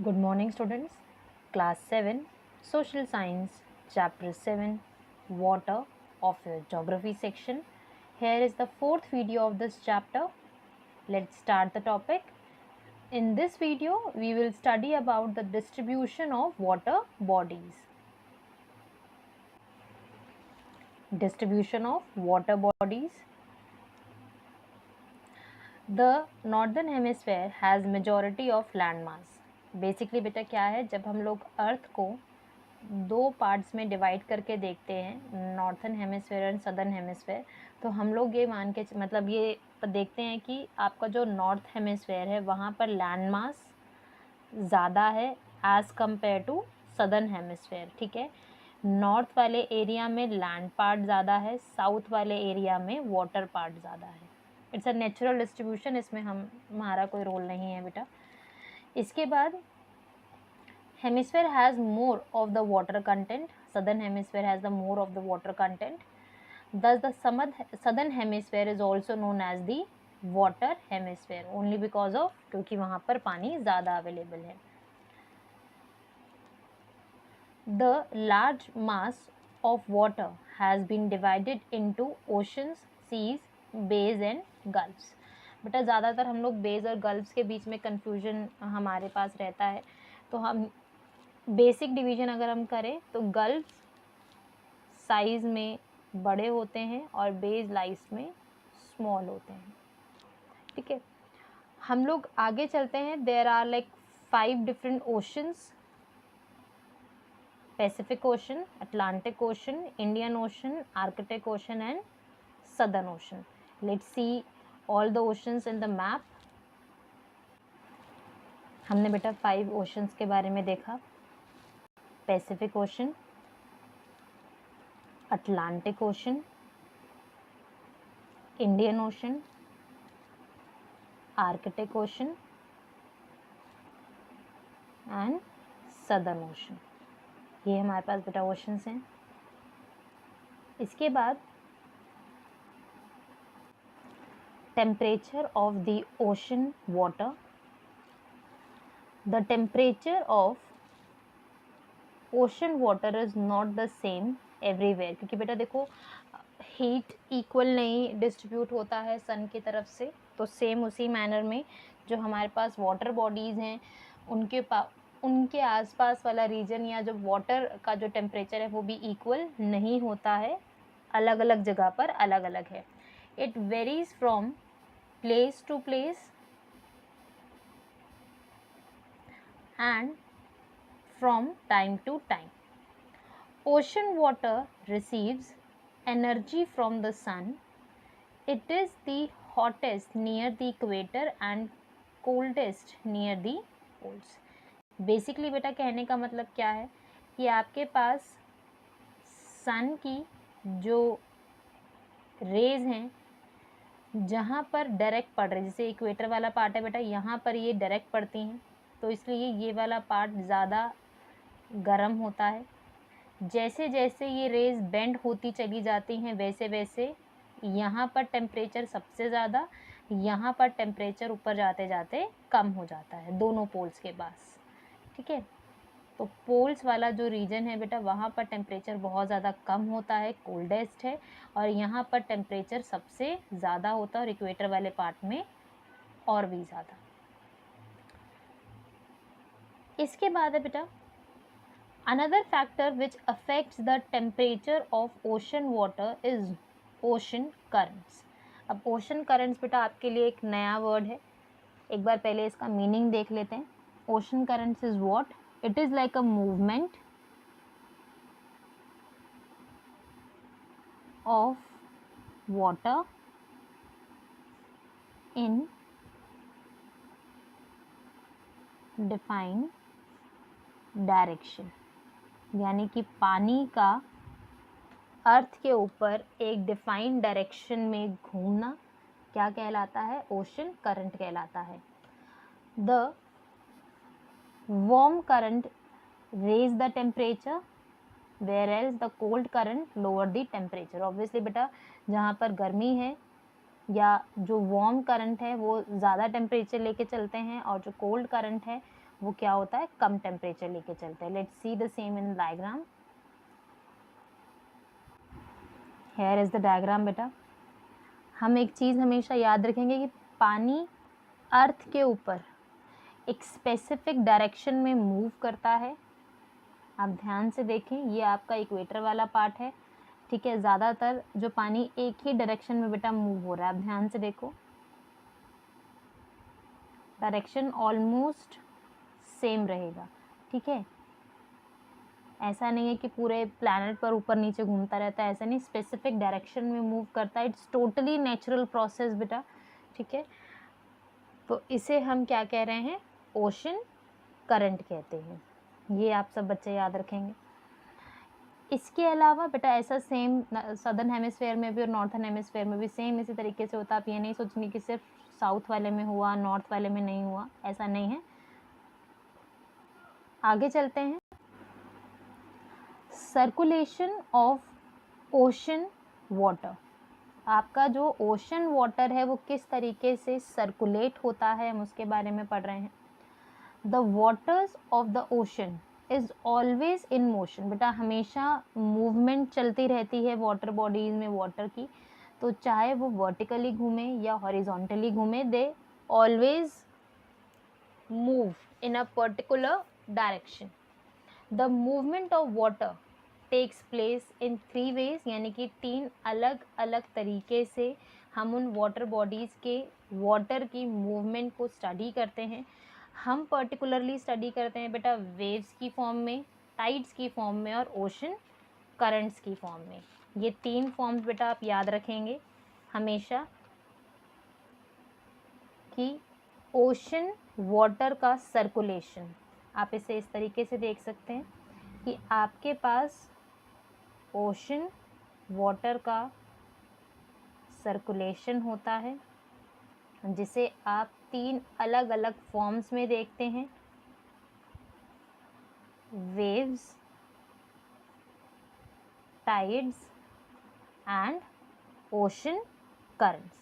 Good morning, students. Class 7, Social Science, Chapter 7, Water of your Geography section. Here is the fourth video of this chapter. Let's start the topic. In this video, we will study about the distribution of water bodies. Distribution of water bodies. The northern hemisphere has majority of land mass. Basically बेटा क्या है, जब हम लोग अर्थ को दो parts में divide करके देखते हैं, northern hemisphere and southern hemisphere, तो हम लोग ये मान के मतलब ये देखते हैं कि आपका जो नॉर्थ हेमिस्फेयर है वहाँ पर लैंड मास ज़्यादा है as compared to southern hemisphere. ठीक है, नॉर्थ वाले एरिया में लैंड पार्ट ज़्यादा है, साउथ वाले एरिया में वाटर पार्ट ज़्यादा है. इट्स अ नेचुरल डिस्ट्रीब्यूशन, इसमें हमारा कोई रोल नहीं है बेटा. इसके बाद hemisphere has more of the water content. Southern hemisphere has the more of the water content. Thus the southern hemisphere is also known as the water hemisphere only because of क्योंकि वहाँ पर पानी ज़्यादा अवेलेबल है. The large mass of water has been divided into oceans, seas, bays and gulfs. बेटा ज़्यादातर हम लोग बेज और गल्फ्स के बीच में कन्फ्यूजन हमारे पास रहता है. तो हम बेसिक डिवीजन अगर हम करें तो गल्फ साइज में बड़े होते हैं और बेज लाइज में स्मॉल होते हैं. ठीक है, हम लोग आगे चलते हैं. There are like 5 different oceans: Pacific Ocean, Atlantic Ocean, Indian Ocean, Arctic Ocean and Southern Ocean. Let's see all the oceans in the map. हमने बेटा 5 ओशंस के बारे में देखा: Pacific Ocean, Atlantic Ocean, Indian Ocean, Arctic Ocean and Southern Ocean. ये हमारे पास बेटा ओशंस हैं. इसके बाद temperature of the ocean water. The temperature of ocean water is not the same everywhere, क्योंकि बेटा देखो हीट इक्वल नहीं डिस्ट्रीब्यूट होता है सन की तरफ से. तो सेम उसी मैनर में जो हमारे पास वाटर बॉडीज़ हैं उनके आसपास वाला रीजन या जो वाटर का जो टेम्परेचर है वो भी इक्वल नहीं होता है, अलग अलग जगह पर अलग अलग है. It varies from place to place and from time to time. Ocean water receives energy from the sun. It is the hottest near the equator and coldest near the poles. Basically बेटा कहने का मतलब क्या है कि आपके पास सन की जो रेज हैं जहाँ पर डायरेक्ट पड़ रही, जैसे इक्वेटर वाला पार्ट है बेटा, यहाँ पर ये डायरेक्ट पड़ती हैं, तो इसलिए ये वाला पार्ट ज़्यादा गर्म होता है. जैसे जैसे ये रेज बेंड होती चली जाती हैं वैसे वैसे यहाँ पर टेम्परेचर सबसे ज़्यादा, यहाँ पर टेम्परेचर ऊपर जाते जाते कम हो जाता है दोनों पोल्स के पास. ठीक है, तो पोल्स वाला जो रीजन है बेटा वहाँ पर टेम्परेचर बहुत ज़्यादा कम होता है, कोल्डेस्ट है, और यहाँ पर टेम्परेचर सबसे ज़्यादा होता है और इक्वेटर वाले पार्ट में और भी ज़्यादा. इसके बाद है बेटा another factor which affects the temperature of ocean water is ocean currents. अब ocean currents बेटा आपके लिए एक नया वर्ड है, एक बार पहले इसका मीनिंग देख लेते हैं. ocean currents is what? It is like a movement of water in defined direction. यानी कि पानी का अर्थ के ऊपर एक डिफाइंड डायरेक्शन में घूमना क्या कहलाता है? ओशन करंट कहलाता है. The warm current raise the temperature whereas the cold current lower the temperature. Obviously बेटा जहाँ पर गर्मी है या जो वार्म करंट है वो ज़्यादा टेम्परेचर लेके चलते हैं, और जो कोल्ड करंट है वो क्या होता है, कम टेम्परेचर लेके चलते हैं. Let's see the same in diagram. Here is the diagram बेटा. हम एक चीज़ हमेशा याद रखेंगे कि पानी अर्थ के ऊपर एक स्पेसिफिक डायरेक्शन में मूव करता है. आप ध्यान से देखें, ये आपका इक्वेटर वाला पार्ट है, ठीक है. ज़्यादातर जो पानी एक ही डायरेक्शन में बेटा मूव हो रहा है. आप ध्यान से देखो, डायरेक्शन ऑलमोस्ट सेम रहेगा, ठीक है. ऐसा नहीं है कि पूरे प्लैनेट पर ऊपर नीचे घूमता रहता है, ऐसा नहीं, स्पेसिफिक डायरेक्शन में मूव करता है. इट्स टोटली नेचुरल प्रोसेस बेटा, ठीक है. तो इसे हम क्या कह रहे हैं, ओशन करंट कहते हैं. ये आप सब बच्चे याद रखेंगे. इसके अलावा बेटा ऐसा सेम सदर्न हेमिस्फेयर में भी और नॉर्थन हेमिस्फेयर में भी सेम इसी तरीके से होता है. आप ये नहीं सोचेंगे कि सिर्फ साउथ वाले में हुआ, नॉर्थ वाले में नहीं हुआ, ऐसा नहीं है. आगे चलते हैं. Circulation of ocean water. आपका जो ओशन वाटर है वो किस तरीके से सर्कुलेट होता है, हम उसके बारे में पढ़ रहे हैं. The waters of the ocean is always in motion. बेटा हमेशा मूवमेंट चलती रहती है वाटर बॉडीज में वाटर की. तो चाहे वो वर्टिकली घूमे या हॉरिजॉन्टली घूमे, they always move in a particular direction. The movement of water takes place in 3 ways, यानी कि 3 अलग अलग तरीके से हम उन वाटर बॉडीज़ के वाटर की मूवमेंट को स्टडी करते हैं. हम पर्टिकुलरली स्टडी करते हैं बेटा वेव्स की फॉर्म में, टाइड्स की फॉर्म में और ओशन करंट्स की फॉर्म में. ये 3 फॉर्म्स बेटा आप याद रखेंगे हमेशा कि ओशन वाटर का सर्कुलेशन. आप इसे इस तरीके से देख सकते हैं कि आपके पास ओशन वाटर का सर्कुलेशन होता है, जिसे आप 3 अलग अलग फॉर्म्स में देखते हैं. Waves, tides and ocean currents.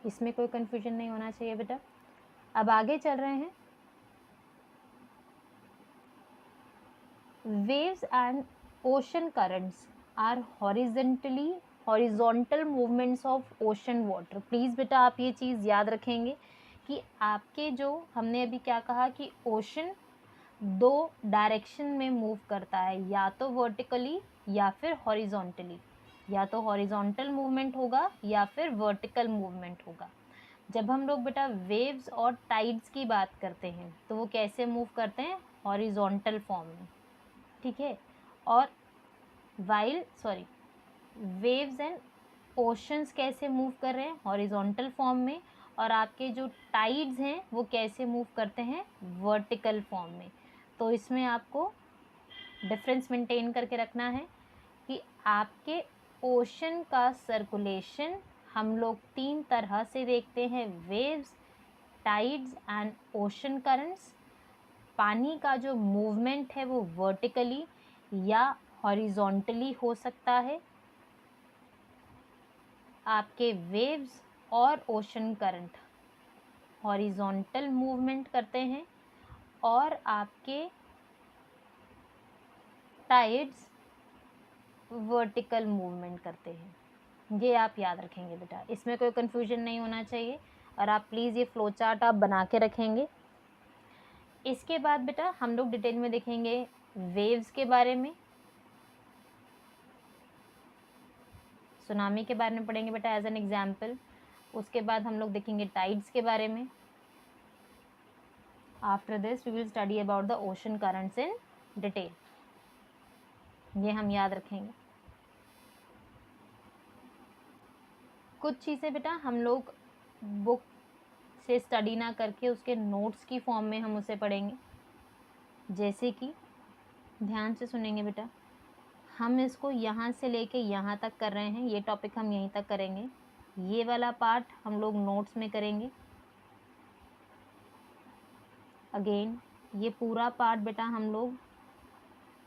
इसमें कोई कंफ्यूजन नहीं होना चाहिए बेटा. अब आगे चल रहे हैं. Waves and ocean currents are horizontal movements of ocean water. Please बेटा आप ये चीज़ याद रखेंगे कि आपके जो हमने अभी क्या कहा कि ओशन 2 डायरेक्शन में मूव करता है, या तो वर्टिकली या फिर हॉरिजॉन्टली. या तो हॉरिजॉन्टल मूवमेंट होगा या फिर वर्टिकल मूवमेंट होगा. जब हम लोग बेटा वेव्स और टाइड्स की बात करते हैं तो वो कैसे मूव करते हैं, हॉरिजॉन्टल फॉर्म में, ठीक है. और वेव्स एंड ओशंस कैसे मूव कर रहे हैं, हॉरिजॉन्टल फॉर्म में. और आपके जो टाइड्स हैं वो कैसे मूव करते हैं, वर्टिकल फॉर्म में. तो इसमें आपको डिफरेंस मेंटेन करके रखना है कि आपके ओशन का सर्कुलेशन हम लोग 3 तरह से देखते हैं, waves, tides and ocean currents. पानी का जो मूवमेंट है वो वर्टिकली या हॉरिजॉन्टली हो सकता है. आपके वेव्स और ओशन करंट हॉरिजॉन्टल मूवमेंट करते हैं और आपके टाइड्स वर्टिकल मूवमेंट करते हैं. ये आप याद रखेंगे बेटा, इसमें कोई कन्फ्यूजन नहीं होना चाहिए. और आप प्लीज़ ये फ्लो चार्ट आप बना के रखेंगे. इसके बाद बेटा हम लोग डिटेल में देखेंगे वेव्स के बारे में, सुनामी के बारे में पढ़ेंगे बेटा एज एन एग्जाम्पल. उसके बाद हम लोग देखेंगे टाइड्स के बारे में. After this we will study about the ocean currents in detail. ये हम याद रखेंगे. कुछ चीज़ें बेटा हम लोग बुक से स्टडी ना करके उसके नोट्स की फॉर्म में हम उसे पढ़ेंगे. जैसे कि ध्यान से सुनेंगे बेटा, हम इसको यहाँ से लेके यहाँ तक कर रहे हैं, ये टॉपिक हम यहीं तक करेंगे. ये वाला पार्ट हम लोग नोट्स में करेंगे. अगेन ये पूरा पार्ट बेटा हम लोग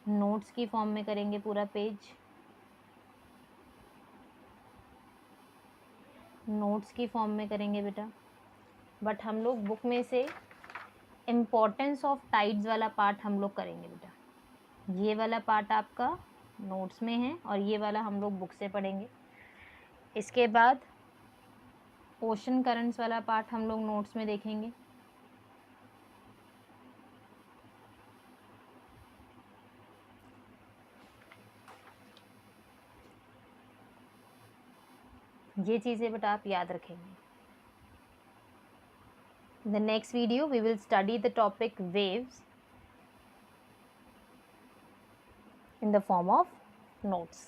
नोट्स की फॉर्म में करेंगे, पूरा पेज नोट्स की फॉर्म में करेंगे बेटा। बट हम लोग बुक में से इम्पोर्टेंस ऑफ टाइड्स वाला पार्ट हम लोग करेंगे बेटा। ये वाला पार्ट आपका नोट्स में है और ये वाला हम लोग बुक से पढ़ेंगे। इसके बाद ओशन करंट्स वाला पार्ट हम लोग नोट्स में देखेंगे। ये चीज़ें बेटा आप याद रखेंगे। In the next video, we will study the topic waves in the form of notes.